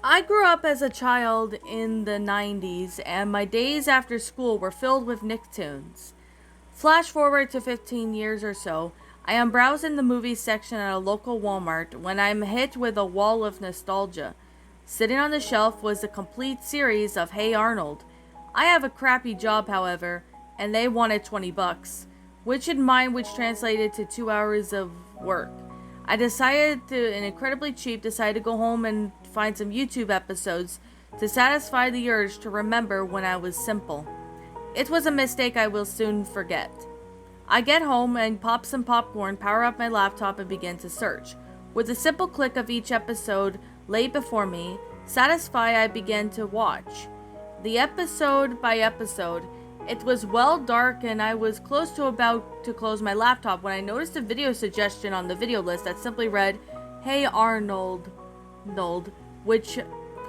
I grew up as a child in the 90s, and my days after school were filled with Nicktoons. Flash forward to 15 years or so, I am browsing the movies section at a local Walmart when I'm hit with a wall of nostalgia. Sitting on the shelf was a complete series of Hey Arnold. I have a crappy job, however, and they wanted 20 bucks, which translated to 2 hours of work. I decided to, and incredibly cheap, decided to go home and find some YouTube episodes to satisfy the urge to remember when I was simple. It was a mistake I will soon forget. I get home and pop some popcorn, power up my laptop, and begin to search. With a simple click of each episode laid before me, satisfied, I began to watch. The episode by episode. It was well dark and I was close to about to close my laptop when I noticed a video suggestion on the video list that simply read, Hey Arnold, which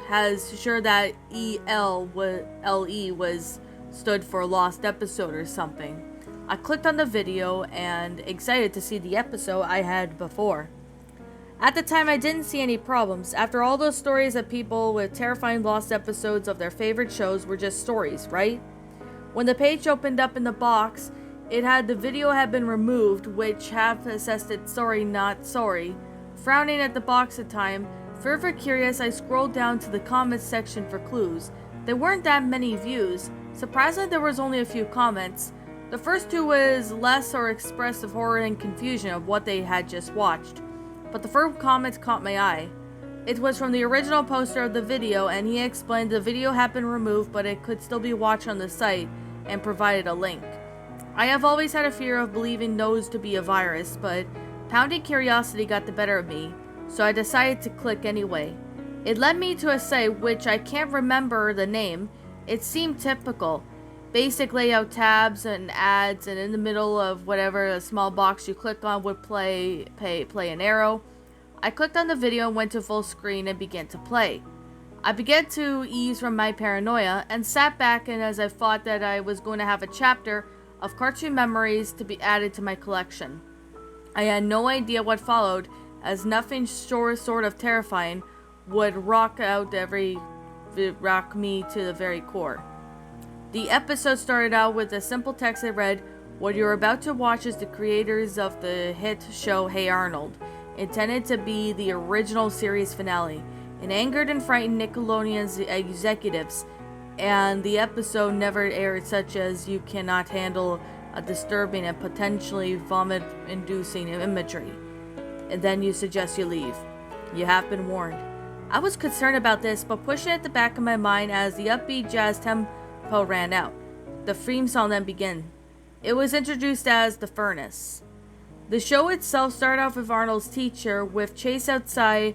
has sure that LE was stood for lost episode or something. I clicked on the video and excited to see the episode I had before. At the time, I didn't see any problems. After all, those stories of people with terrifying lost episodes of their favorite shows were just stories, right? When the page opened up in the box, it had the video had been removed, which half assessed it sorry not sorry. Frowning at the box at time, further curious, I scrolled down to the comments section for clues. There weren't that many views. Surprisingly, there was only a few comments. The first two was less or expressive horror and confusion of what they had just watched. But the first comment caught my eye. It was from the original poster of the video, and he explained the video had been removed, but it could still be watched on the site, and provided a link. I have always had a fear of believing those to be a virus, but pounding curiosity got the better of me, so I decided to click anyway. It led me to a site which I can't remember the name. It seemed typical. Basic layout tabs and ads, and in the middle of whatever a small box you click on would play an arrow. I clicked on the video and went to full screen and began to play. I began to ease from my paranoia and sat back, and as I thought that I was going to have a chapter of cartoon memories to be added to my collection. I had no idea what followed, as nothing sort of terrifying would rock me to the very core. The episode started out with a simple text that read, What you're about to watch is the creators of the hit show Hey Arnold, intended to be the original series finale. It angered and frightened Nickelodeon's executives, and the episode never aired, such as you cannot handle a disturbing and potentially vomit-inducing imagery. And then you suggest you leave. You have been warned. I was concerned about this, but pushed it at the back of my mind as the upbeat jazz tempo ran out. The theme song then began. It was introduced as The Furnace. The show itself started off with Arnold's teacher, with Chase outside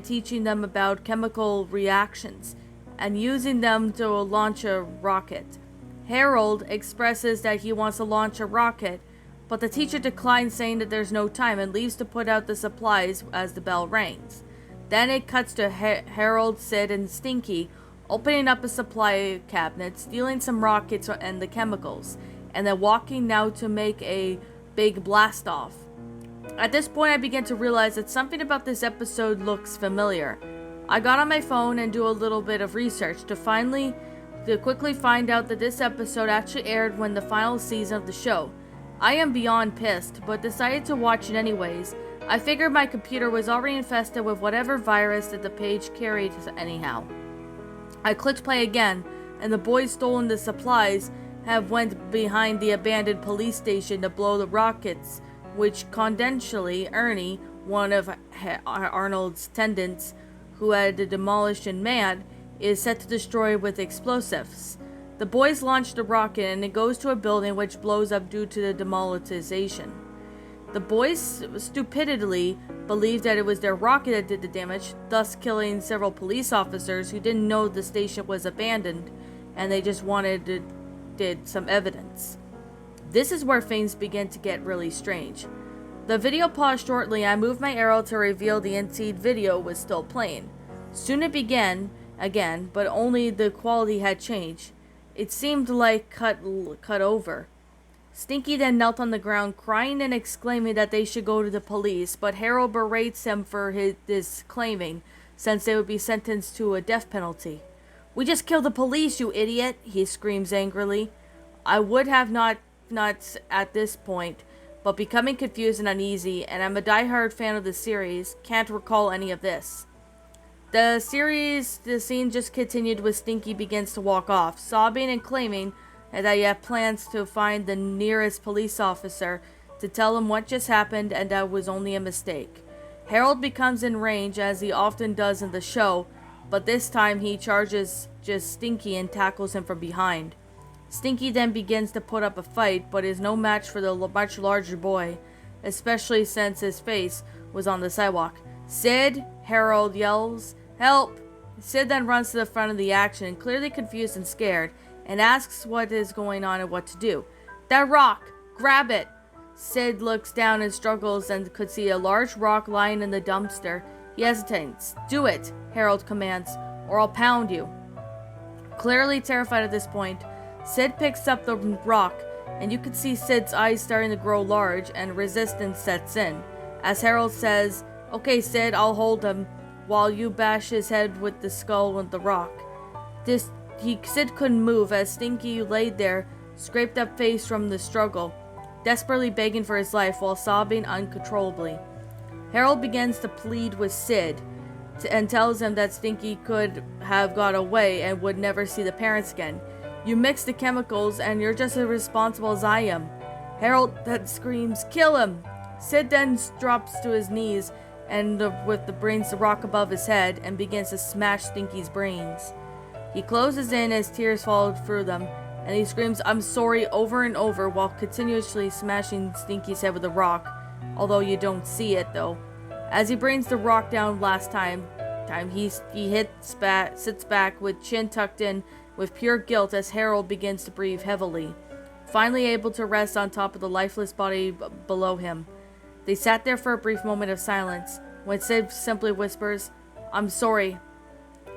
teaching them about chemical reactions and using them to launch a rocket. Harold expresses that he wants to launch a rocket, but the teacher declines, saying that there's no time, and leaves to put out the supplies as the bell rings. Then it cuts to Harold, Sid, and Stinky opening up a supply cabinet, stealing some rockets and the chemicals, and then walking now to make a big blast off. At this point, I began to realize that something about this episode looks familiar. I got on my phone and do a little bit of research to quickly find out that this episode actually aired when the final season of the show. I am beyond pissed, but decided to watch it anyways. I figured my computer was already infested with whatever virus that the page carried anyhow. I clicked play again, and the boys stolen the supplies have went behind the abandoned police station to blow the rockets, which confidentially Ernie, one of Arnold's attendants who had demolished and manned, is set to destroy with explosives. The boys launch the rocket and it goes to a building which blows up due to the demolition. The boys stupidly believed that it was their rocket that did the damage, thus killing several police officers who didn't know the station was abandoned, and they just did some evidence. This is where things begin to get really strange. The video paused shortly, and I moved my arrow to reveal the end-seed video was still playing. Soon it began again, but only the quality had changed. It seemed like cut over. Stinky then knelt on the ground, crying and exclaiming that they should go to the police, but Harold berates him for his claiming, since they would be sentenced to a death penalty. "We just killed the police, you idiot," he screams angrily. I would have not at this point, but becoming confused and uneasy, and I'm a diehard fan of the series, can't recall any of this. The scene just continued with Stinky begins to walk off, sobbing and claiming that he had plans to find the nearest police officer to tell him what just happened and that it was only a mistake. Harold becomes enraged as he often does in the show, but this time he charges just Stinky and tackles him from behind. Stinky then begins to put up a fight, but is no match for the much larger boy, especially since his face was on the sidewalk. "Sid!" Harold yells. "Help!" Sid then runs to the front of the action, clearly confused and scared, and asks what is going on and what to do. "That rock! Grab it!" Sid looks down and struggles and could see a large rock lying in the dumpster. He hesitates. "Do it," Harold commands, "or I'll pound you." Clearly terrified at this point, Sid picks up the rock, and you can see Sid's eyes starting to grow large, and resistance sets in. As Harold says, "Okay, Sid, I'll hold him, while you bash his head with the skull with the rock." Sid couldn't move as Stinky laid there, scraped up face from the struggle, desperately begging for his life while sobbing uncontrollably. Harold begins to plead with Sid and tells him that Stinky could have got away and would never see the parents again. "You mix the chemicals and you're just as responsible as I am." Harold then screams, "Kill him!" Sid then drops to his knees and brings the rock above his head and begins to smash Stinky's brains. He closes in as tears fall through them, and he screams, "I'm sorry," over and over while continuously smashing Stinky's head with a rock, although you don't see it though. As he brings the rock down last time he sits back with chin tucked in with pure guilt as Harold begins to breathe heavily, finally able to rest on top of the lifeless body below him. They sat there for a brief moment of silence, when Sid simply whispers, "I'm sorry."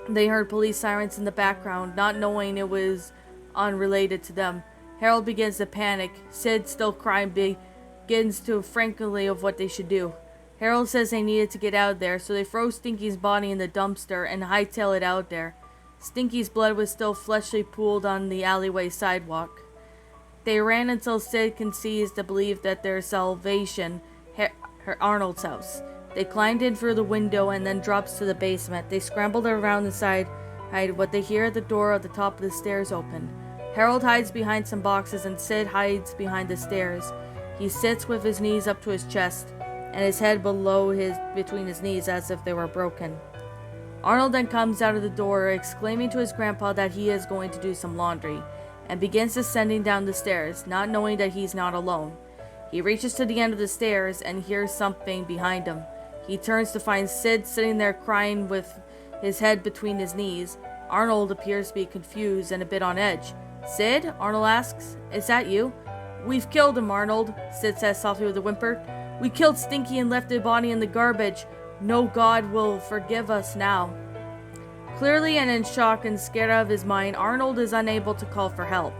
They heard police sirens in the background, not knowing it was unrelated to them. Harold begins to panic. Sid, still crying, begins to frankly of what they should do. Harold says they needed to get out of there, so they throw Stinky's body in the dumpster and hightail it out there. Stinky's blood was still fleshly pooled on the alleyway sidewalk. They ran until Sid concedes to believe that their salvation, Arnold's house. They climbed in through the window and then drops to the basement. They scrambled around inside, but they hear the door at the top of the stairs open. Harold hides behind some boxes and Sid hides behind the stairs. He sits with his knees up to his chest and his head between his knees as if they were broken. Arnold then comes out of the door exclaiming to his grandpa that he is going to do some laundry and begins descending down the stairs, not knowing that he's not alone. He reaches to the end of the stairs and hears something behind him. He turns to find Sid sitting there crying with his head between his knees. Arnold appears to be confused and a bit on edge. "Sid?" Arnold asks. "Is that you?" "We've killed him, Arnold," Sid says softly with a whimper. "We killed Stinky and left the body in the garbage. No God will forgive us now." Clearly and in shock and scared out of his mind, Arnold is unable to call for help.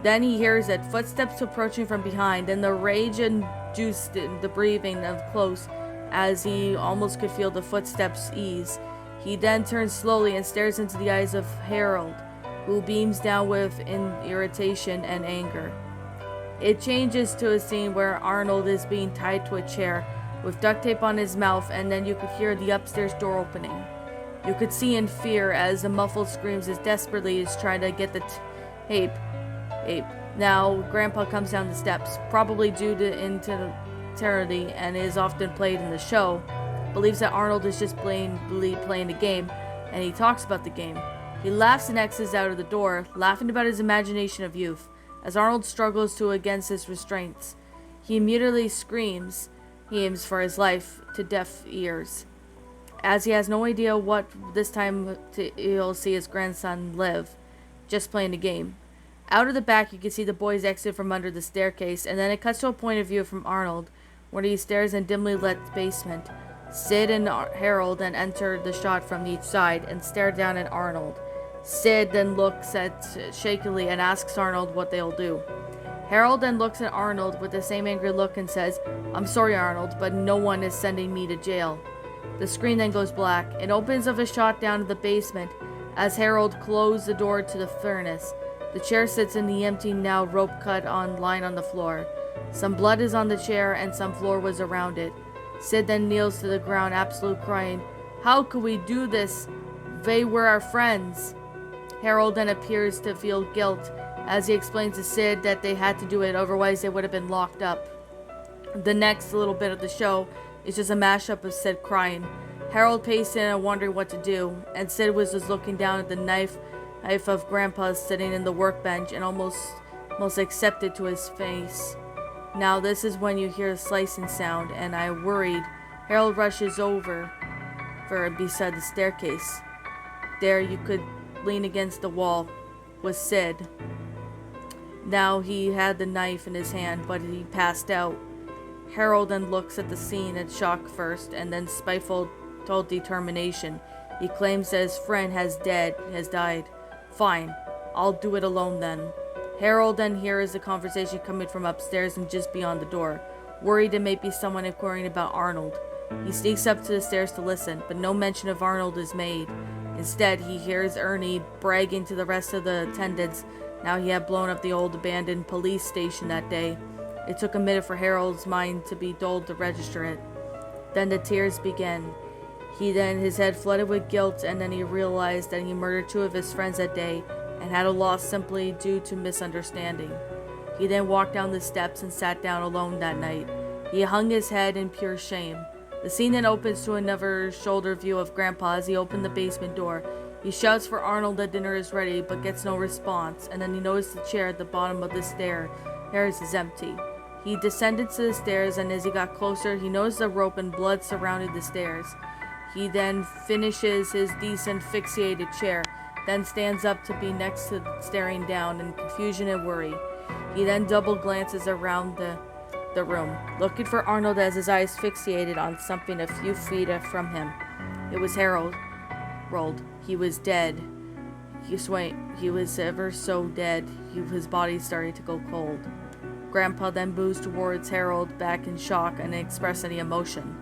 Then he hears it, footsteps approaching from behind, and the rage induced the breathing of close as he almost could feel the footsteps ease. He then turns slowly and stares into the eyes of Harold, who beams down with irritation and anger. It changes to a scene where Arnold is being tied to a chair with duct tape on his mouth, and then you could hear the upstairs door opening. You could see in fear as the muffled screams as desperately as trying to get the tape. Now, Grandpa comes down the steps, probably due to interiority and is often played in the show, believes that Arnold is just playing a game, and he talks about the game. He laughs and exits out of the door, laughing about his imagination of youth, as Arnold struggles against his restraints. He immediately screams. He aims for his life to deaf ears, as he has no idea what this time he'll see his grandson live, just playing the game. Out of the back, you can see the boys exit from under the staircase, and then it cuts to a point of view from Arnold, where he stares in dimly lit basement. Sid and Harold then enter the shot from each side and stare down at Arnold. Sid then looks shakily and asks Arnold what they'll do. Harold then looks at Arnold with the same angry look and says, "I'm sorry, Arnold, but no one is sending me to jail." The screen then goes black. It opens of a shot down to the basement as Harold closed the door to the furnace. The chair sits in the empty, now rope-cut line on the floor. Some blood is on the chair and some floor was around it. Sid then kneels to the ground, absolute crying, "How could we do this? They were our friends." Harold then appears to feel guilt as he explains to Sid that they had to do it, otherwise they would have been locked up. The next little bit of the show is just a mashup of Sid crying. Harold paced in and wondering what to do, and Sid was just looking down at the knife of Grandpa's sitting in the workbench and almost accepted to his face. Now this is when you hear a slicing sound, and I worried. Harold rushes over beside the staircase. There you could lean against the wall was Sid. Now he had the knife in his hand, but he passed out. Harold then looks at the scene in shock first, and then spiteful determination. He claims that his friend has died. Fine, I'll do it alone then. Harold then hears a conversation coming from upstairs and just beyond the door. Worried it may be someone inquiring about Arnold. He sneaks up to the stairs to listen, but no mention of Arnold is made. Instead, he hears Ernie bragging to the rest of the attendants now he had blown up the old abandoned police station that day. It took a minute for Harold's mind to be dulled to register it. Then the tears began. His head flooded with guilt, and then he realized that he murdered 2 of his friends that day and had a loss simply due to misunderstanding. He then walked down the steps and sat down alone that night. He hung his head in pure shame. The scene then opens to another shoulder view of Grandpa as he opened the basement door. He shouts for Arnold that dinner is ready, but gets no response, and then he noticed the chair at the bottom of the stairs is empty. He descended to the stairs, and as he got closer, he noticed the rope and blood surrounded the stairs. He then finishes his asphyxiated chair, then stands up to be next to staring down in confusion and worry. He then double glances around the room, looking for Arnold as his eyes fixated on something a few feet from him. It was Harold. He was dead. He was ever so dead. His body started to go cold. Grandpa then moves towards Harold, back in shock and express any emotion.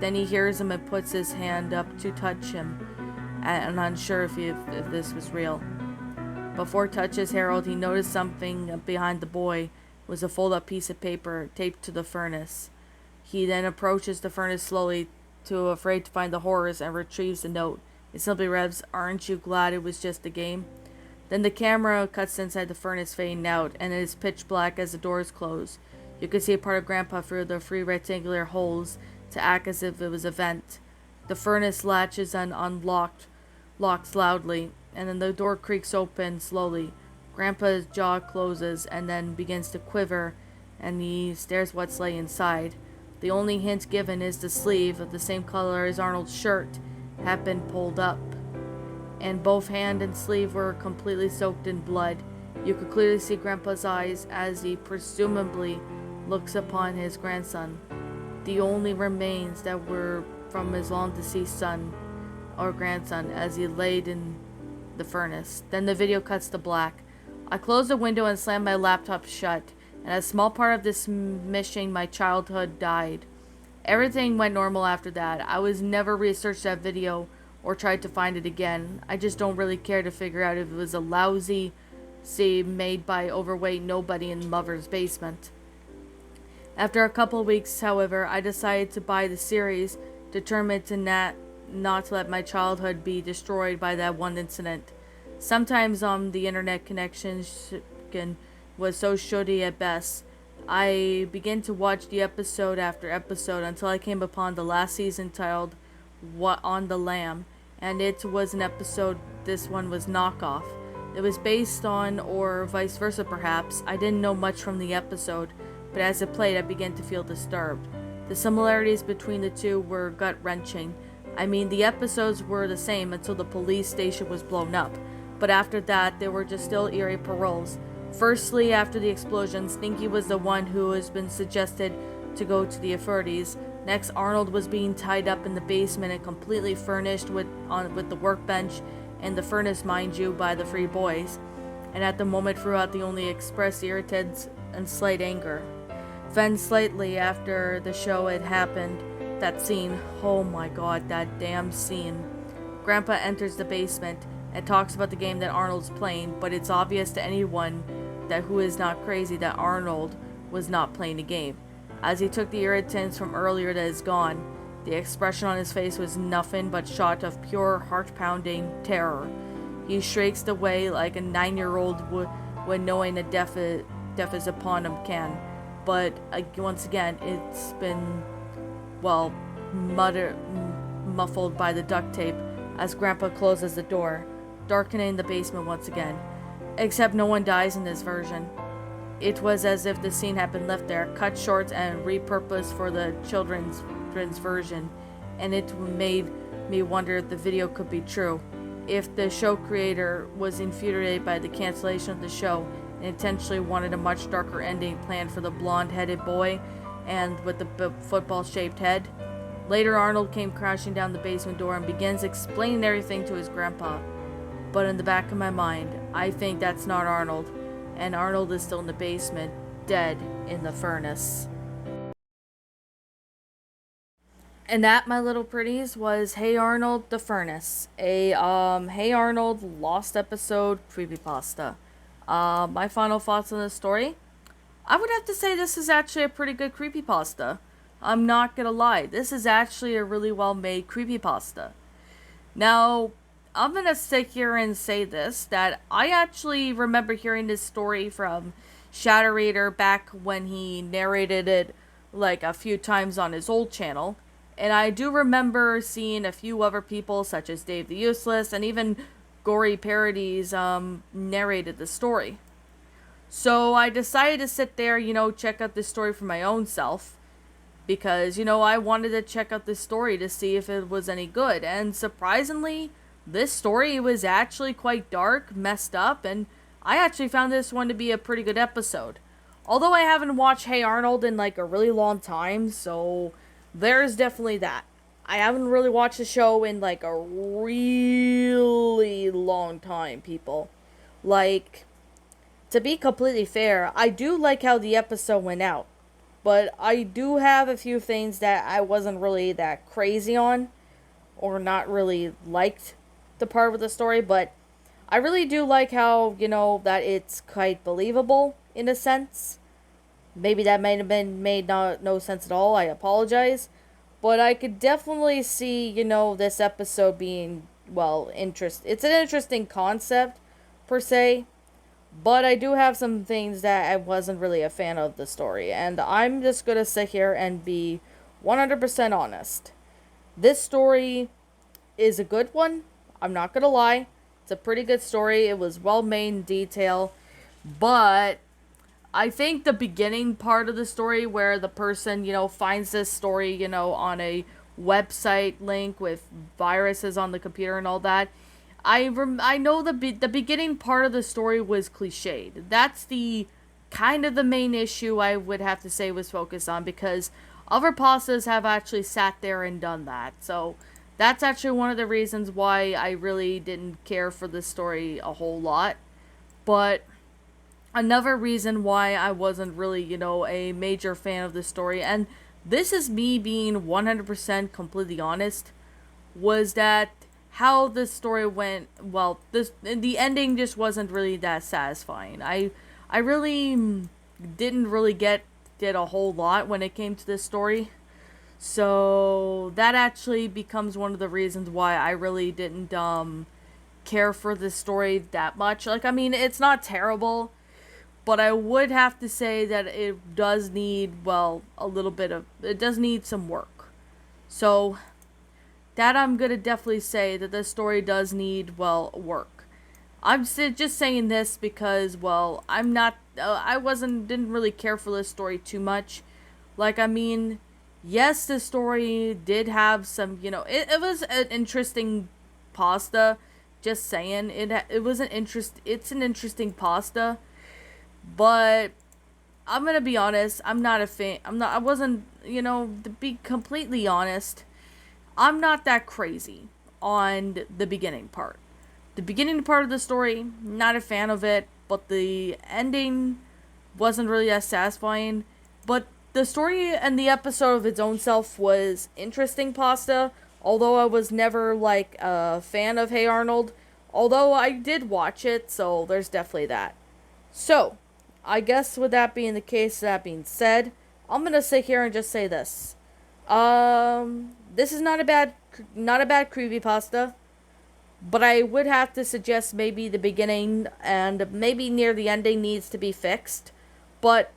Then he hears him and puts his hand up to touch him, and unsure if this was real. Before touches Harold, he noticed something behind the boy. It was a folded up piece of paper taped to the furnace. He then approaches the furnace slowly, too afraid to find the horrors, and retrieves the note. It simply reads, "Aren't you glad it was just a game?" Then the camera cuts inside the furnace, fading out, and it is pitch black as the doors close. You can see a part of Grandpa through the 3 rectangular holes to act as if it was a vent. The furnace latches and locks loudly, and then the door creaks open slowly. Grandpa's jaw closes and then begins to quiver, and he stares what's lay inside. The only hint given is the sleeve, of the same color as Arnold's shirt, had been pulled up, and both hand and sleeve were completely soaked in blood. You could clearly see Grandpa's eyes as he presumably looks upon his grandson, the only remains that were from his long-deceased son or grandson, as he laid in the furnace. Then the video cuts to black. I closed the window and slammed my laptop shut, and a small part of this missing my childhood died. Everything went normal after that. I was never researched that video or tried to find it again. I just don't really care to figure out if it was a lousy scene made by overweight nobody in mother's basement. After a couple of weeks, however, I decided to buy the series, determined to not to let my childhood be destroyed by that one incident. Sometimes the internet connection was so shoddy at best. I began to watch the episode after episode until I came upon the last season titled "What on the Lamb," and it was an episode. This one was knockoff. It was based on, or vice versa perhaps. I didn't know much from the episode, but as it played I began to feel disturbed. The similarities between the two were gut-wrenching. I mean, the episodes were the same until the police station was blown up, but after that they were just still eerie paroles. Firstly, after the explosion, Stinky was the one who has been suggested to go to the authorities. Next, Arnold was being tied up in the basement and completely furnished with the workbench and the furnace, mind you, by the 3 boys. And at the moment throughout, they only expressed irrited and slight anger. Then, slightly after the show had happened, That scene. Oh my god, that damn scene. Grandpa enters the basement and talks about the game that Arnold's playing, but it's obvious to anyone that who is not crazy that Arnold was not playing a game. As he took the irritants from earlier that is gone, the expression on his face was nothing but shot of pure heart-pounding terror. He shrieks away like a 9-year-old would when knowing a death is upon him can. But once again, it's been, well, muffled by the duct tape as Grandpa closes the door, darkening the basement once again. Except no one dies in this version. It was as if the scene had been left there, cut short and repurposed for the children's version, and it made me wonder if the video could be true. If the show creator was infuriated by the cancellation of the show and intentionally wanted a much darker ending planned for the blonde-headed boy and with the football-shaped head. Later, Arnold came crashing down the basement door and begins explaining everything to his grandpa. But in the back of my mind, I think that's not Arnold, and Arnold is still in the basement, dead in the furnace. And that, my little pretties, was Hey Arnold, the Furnace. A, Hey Arnold lost episode creepypasta. My final thoughts on this story? I would have to say this is actually a pretty good creepypasta. I'm not gonna lie, this is actually a really well-made creepypasta. Now, I'm gonna sit here and say this, that I actually remember hearing this story from Shatterator back when he narrated it like a few times on his old channel. And I do remember seeing a few other people, such as Dave the Useless, and even Gory Parodies, narrated the story. So I decided to sit there, check out this story for my own self. Because, I wanted to check out this story to see if it was any good. And surprisingly, this story was actually quite dark, messed up, and I actually found this one to be a pretty good episode. Although I haven't watched Hey Arnold in like a really long time, so there's definitely that. I haven't really watched the show in like a really long time, people. Like, to be completely fair, I do like how the episode went out. But I do have a few things that I wasn't really that crazy on, or not really liked the part of the story, but I really do like how, that it's quite believable, in a sense. Maybe that may have been made no sense at all, I apologize. But I could definitely see, this episode being, well, it's an interesting concept, per se. But I do have some things that I wasn't really a fan of the story. And I'm just going to sit here and be 100% honest. This story is a good one. I'm not going to lie. It's a pretty good story. It was well made in detail. But I think the beginning part of the story where the person, finds this story, on a website link with viruses on the computer and all that. I know the beginning part of the story was cliched. That's the kind of the main issue I would have to say was focused on, because other pastas have actually sat there and done that. So that's actually one of the reasons why I really didn't care for the story a whole lot. But another reason why I wasn't really, a major fan of the story, and this is me being 100% completely honest, was that how the story went, well, the ending just wasn't really that satisfying. I really didn't really get a whole lot when it came to this story. So that actually becomes one of the reasons why I really didn't care for this story that much. Like, I mean, it's not terrible, but I would have to say that it does need, well, it does need some work. So that I'm gonna definitely say that this story does need, well, work. I'm just saying this because, well, didn't really care for this story too much. Like, I mean, yes, the story did have some, it was an interesting pasta. Just saying, it's an interesting pasta. But I'm gonna be honest, I'm not a fan. I wasn't, to be completely honest, I'm not that crazy on the beginning part. The beginning part of the story, not a fan of it, but the ending wasn't really as satisfying. But the story and the episode of its own self was interesting, Pasta. Although I was never like a fan of Hey Arnold, although I did watch it, so there's definitely that. So, I guess with that being the case, that being said, I'm gonna sit here and just say this. This is not a bad creepypasta, but I would have to suggest maybe the beginning and maybe near the ending needs to be fixed. But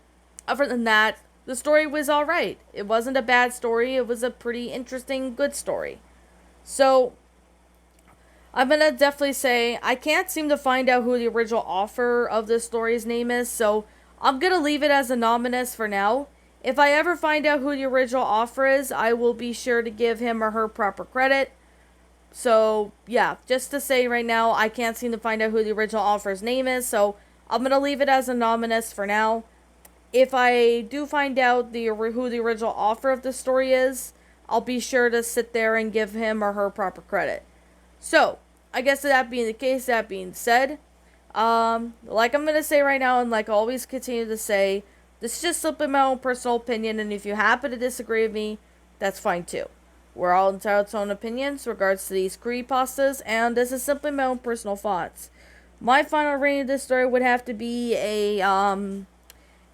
other than that, the story was alright. It wasn't a bad story, it was a pretty interesting, good story. So, I'm gonna definitely say I can't seem to find out who the original author of this story's name is, so I'm gonna leave it as anonymous for now. If I ever find out who the original author is, I will be sure to give him or her proper credit. So, yeah, just to say right now, I can't seem to find out who the original author's name is, so I'm gonna leave it as anonymous for now. If I do find out who the original author of the story is, I'll be sure to sit there and give him or her proper credit. So, I guess that being the case, that being said, like I'm gonna say right now, and like I always continue to say, this is just simply my own personal opinion, and if you happen to disagree with me, that's fine too. We're all entitled to our own opinions regards to these creepypastas, and this is simply my own personal thoughts. My final rating of this story would have to be an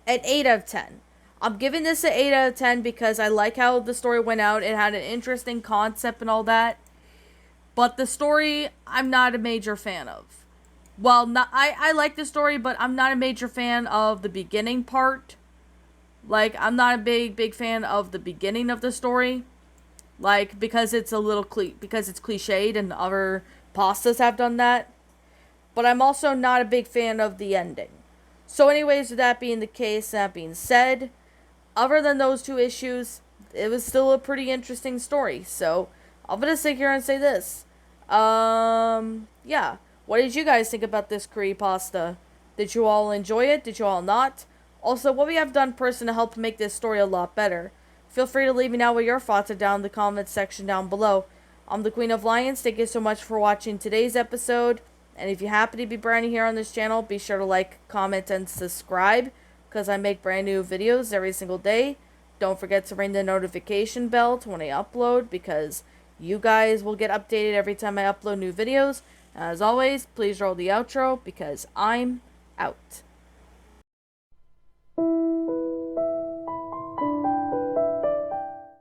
8 out of 10. I'm giving this an 8 out of 10 because I like how the story went out. It had an interesting concept and all that. But the story, I'm not a major fan of. Well, I like the story, but I'm not a major fan of the beginning part. Like, I'm not a big fan of the beginning of the story. Like, because it's a little because it's cliched and other pastas have done that. But I'm also not a big fan of the ending. So anyways, with that being the case, that being said, other than those two issues, it was still a pretty interesting story. So, I'm gonna sit here and say this. Yeah. What did you guys think about this creepypasta? Did you all enjoy it? Did you all not? Also, what we have done personally to help make this story a lot better? Feel free to leave me know what your thoughts are down in the comments section down below. I'm the Queen of Lions. Thank you so much for watching today's episode. And if you happen to be brand new here on this channel, be sure to like, comment, and subscribe, because I make brand new videos every single day. Don't forget to ring the notification bell when I upload, because you guys will get updated every time I upload new videos. As always, please roll the outro, because I'm out.